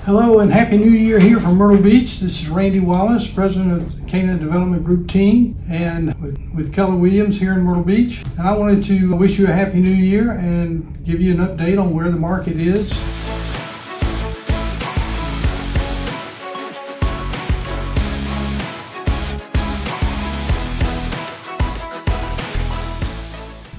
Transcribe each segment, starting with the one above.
Hello and Happy New Year here from Myrtle Beach. This is Randy Wallace, President of the Cana Development Group team and with Keller Williams here in Myrtle Beach. And I wanted to wish you a Happy New Year and give you an update on where the market is.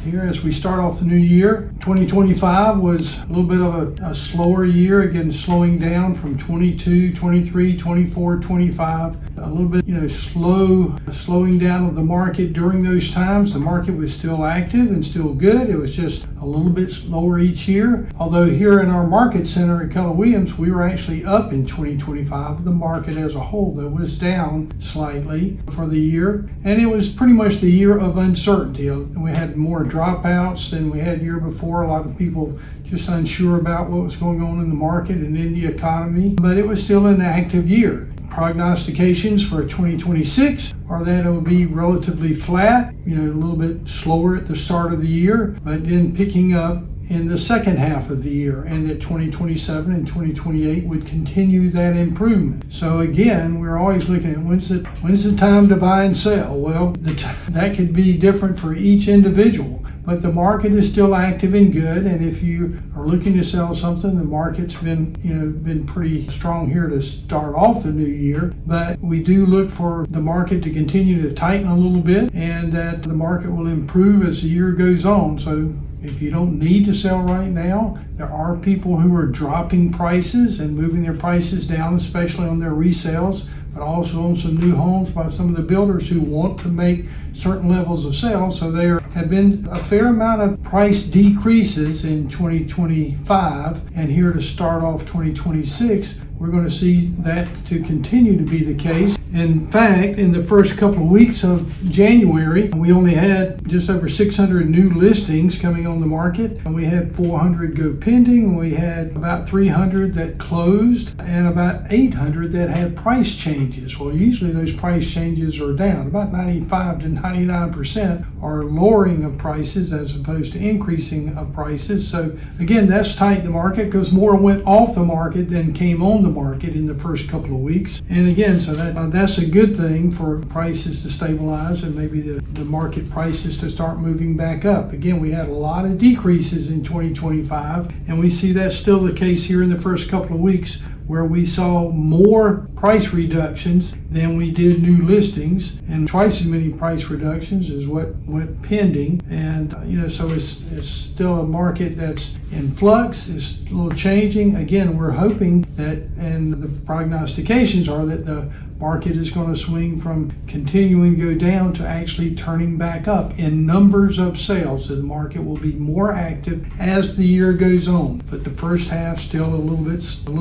Here as we start off the new year, 2025 was a little bit of a slower year, again slowing down from 22, 23, 24, 25. A little bit, slowing down of the market during those times. The market was still active and still good. It was just a little bit slower each year. Although here in our market center at Keller Williams, we were actually up in 2025. The market as a whole, though, was down slightly for the year. And it was pretty much the year of uncertainty. We had more dropouts than we had the year before. A lot of people just unsure about what was going on in the market and in the economy. But it was still an active year. Prognostications for 2026 are that it will be relatively flat, a little bit slower at the start of the year, but then picking up in the second half of the year, and that 2027 and 2028 would continue that improvement. So again, we're always looking at when's the time to buy and sell. Well, that could be different for each individual, but the market is still active and good. And if you are looking to sell something, the market's been pretty strong here to start off the new year. But we do look for the market to continue to tighten a little bit, and that the market will improve as the year goes on. So if you don't need to sell right now, there are people who are dropping prices and moving their prices down, especially on their resales, but also on some new homes by some of the builders who want to make certain levels of sales. So there have been a fair amount of price decreases in 2025, and here to start off 2026, we're going to see that to continue to be the case. In fact, in the first couple of weeks of January, we only had just over 600 new listings coming on the market, and we had 400 go pending. We had about 300 that closed and about 800 that had price changes. Well, usually those price changes are down. About 95 to 99% are lowering of prices as opposed to increasing of prices. So again, that's tightened the market because more went off the market than came on the market in the first couple of weeks. And again, so that's a good thing for prices to stabilize and maybe the market prices to start moving back up. Again, we had a lot of decreases in 2025, and we see that's still the case here in the first couple of weeks, where we saw more price reductions than we did new listings, and twice as many price reductions as what went pending. And so it's still a market that's in flux. It's a little changing. Again, we're hoping that, and the prognostications are that the market is going to swing from continuing to go down to actually turning back up in numbers of sales. So the market will be more active as the year goes on, but the first half still a little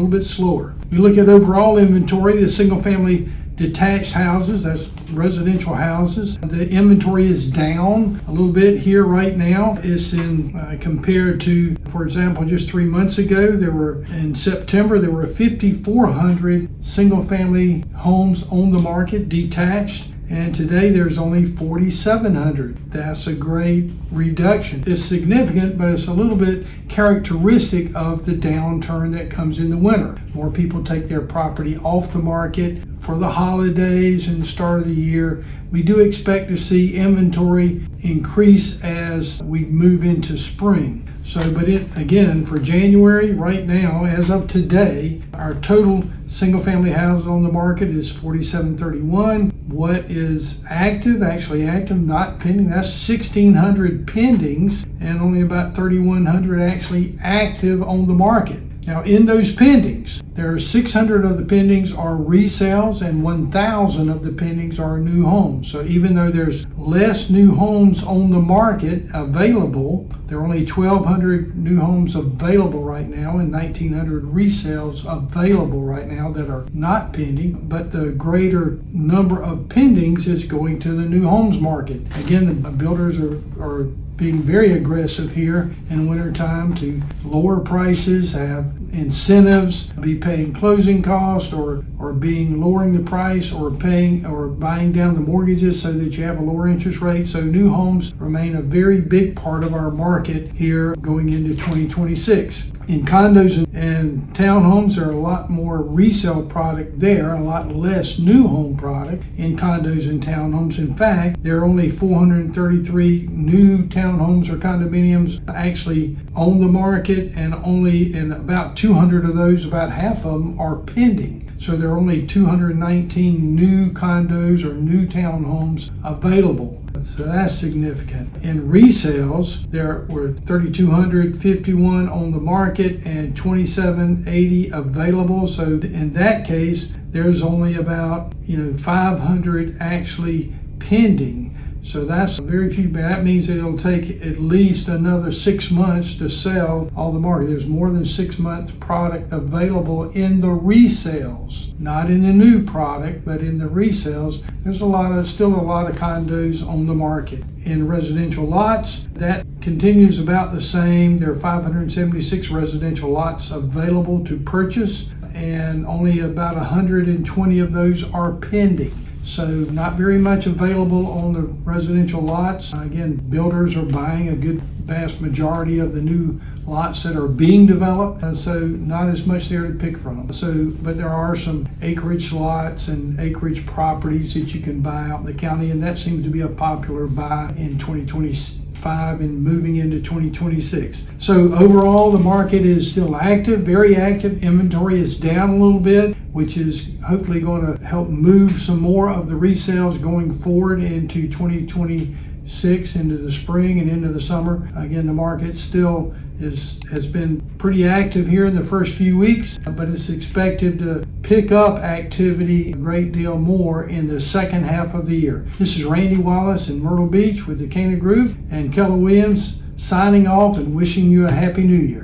bit slower. We look at overall inventory, the single family detached houses, that's residential houses. The inventory is down a little bit here right now. It's compared to, for example, just 3 months ago, in September, there were 5,400 single family homes on the market detached. And today there's only 4,700. That's a great reduction. It's significant, but it's a little bit characteristic of the downturn that comes in the winter. More people take their property off the market for the holidays and the start of the year. We do expect to see inventory increase as we move into spring. So, but again, for January, right now, as of today, our total single-family houses on the market is 4,731. What is actually active, not pending, that's 1,600 pendings, and only about 3,100 actually active on the market. Now, in those pendings, there are 600 of the pendings are resales and 1,000 of the pendings are new homes. So even though there's less new homes on the market available, there are only 1,200 new homes available right now and 1,900 resales available right now that are not pending. But the greater number of pendings is going to the new homes market. Again, the builders are being very aggressive here in wintertime to lower prices, have incentives, be paying closing costs or lowering the price or buying down the mortgages so that you have a lower interest rate. So new homes remain a very big part of our market here going into 2026. In condos and townhomes, there are a lot more resale product there, a lot less new home product in condos and townhomes. In fact, there are only 433 new townhomes or condominiums actually on the market, and only in about 200 of those, about half of them are pending. So there are only 219 new condos or new townhomes available. So that's significant. In resales, there were 3,251 on the market and 2,780 available. So in that case, there's only about 500 actually pending. So that's very few. That means that it'll take at least another 6 months to sell all the market. There's more than 6 months product available in the resales, not in the new product, but in the resales. There's still a lot of condos on the market. In residential lots, that continues about the same. There are 576 residential lots available to purchase, and only about 120 of those are pending. So not very much available on the residential lots. Again, builders are buying a good vast majority of the new lots that are being developed, so not as much there to pick from. But there are some acreage lots and acreage properties that you can buy out in the county, and that seems to be a popular buy in 2025 and moving into 2026. So overall, the market is still active, very active. Inventory is down a little bit, which is hopefully going to help move some more of the resales going forward into 2026, into the spring and into the summer. Again, the market still has been pretty active here in the first few weeks, but it's expected to pick up activity a great deal more in the second half of the year. This is Randy Wallace in Myrtle Beach with the Cana Group and Keller Williams signing off and wishing you a Happy New Year.